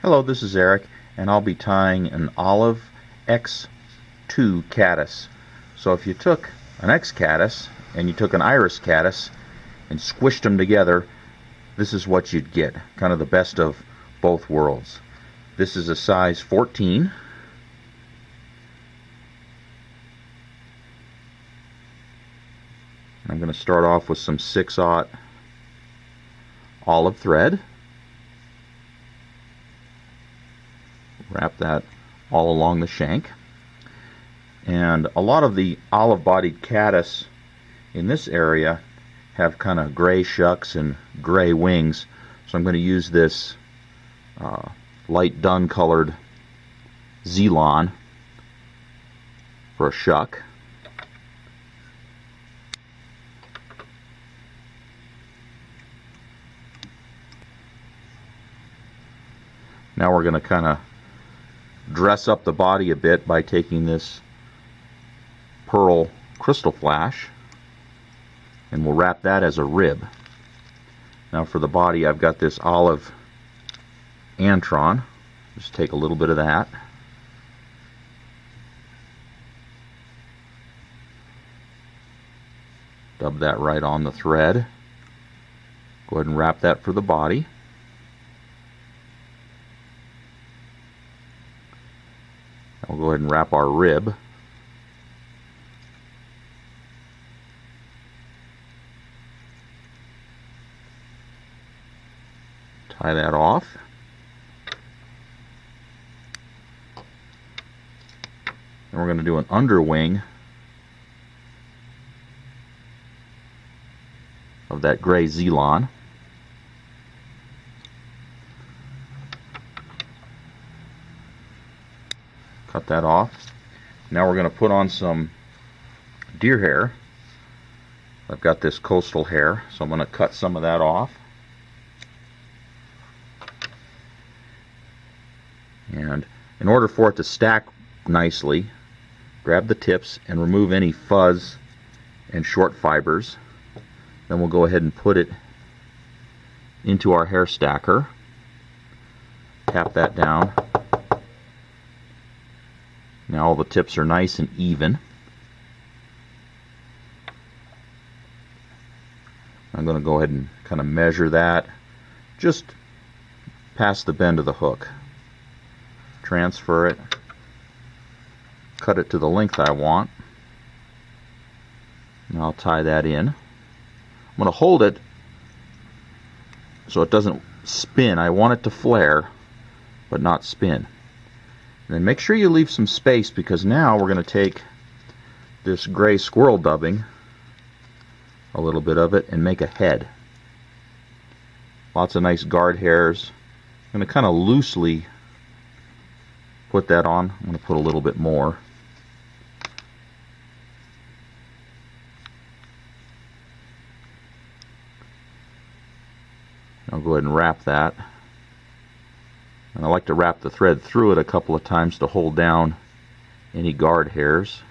Hello, this is Eric, and I'll be tying an olive X2 caddis. So if you took an X-caddis and you took an Arricks caddis and squished them together, this is what you'd get. Kind of the best of both worlds. This is a size 14. I'm going to start off with some 6/0 olive thread. Wrap that all along the shank. And a lot of the olive-bodied caddis in this area have kind of gray shucks and gray wings, so I'm going to use this light dun colored z-lon for a shuck. Now we're going to kind of dress up the body a bit by taking this pearl crystal flash, and we'll wrap that as a rib. Now for the body, I've got this olive antron. Just take a little bit of that. Dub that right on the thread. Go ahead and wrap that for the body. We'll go ahead and wrap our rib. Tie that off. And we're going to do an underwing of that gray z-lon. Cut that off. Now we're going to put on some deer hair. I've got this coastal hair, so I'm going to cut some of that off. And in order for it to stack nicely, grab the tips and remove any fuzz and short fibers. Then we'll go ahead and put it into our hair stacker. Tap that down. Now all the tips are nice and even. I'm going to go ahead and kind of measure that just past the bend of the hook. Transfer it. Cut it to the length I want. And I'll tie that in. I'm going to hold it so it doesn't spin. I want it to flare, but not spin. And then make sure you leave some space, because now we're going to take this gray squirrel dubbing, a little bit of it, and make a head. Lots of nice guard hairs. I'm going to kind of loosely put that on. I'm going to put a little bit more. I'll go ahead and wrap that. And I like to wrap the thread through it a couple of times to hold down any guard hairs.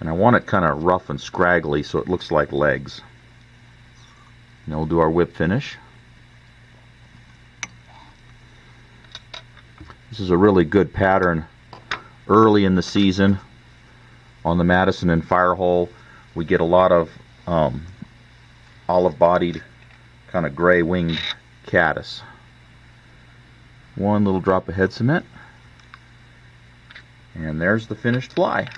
And I want it kind of rough and scraggly so it looks like legs. Now we'll do our whip finish. This is a really good pattern early in the season. On the Madison and Firehole, we get a lot of olive-bodied, kind of gray-winged caddis. One little drop of head cement, and there's the finished fly.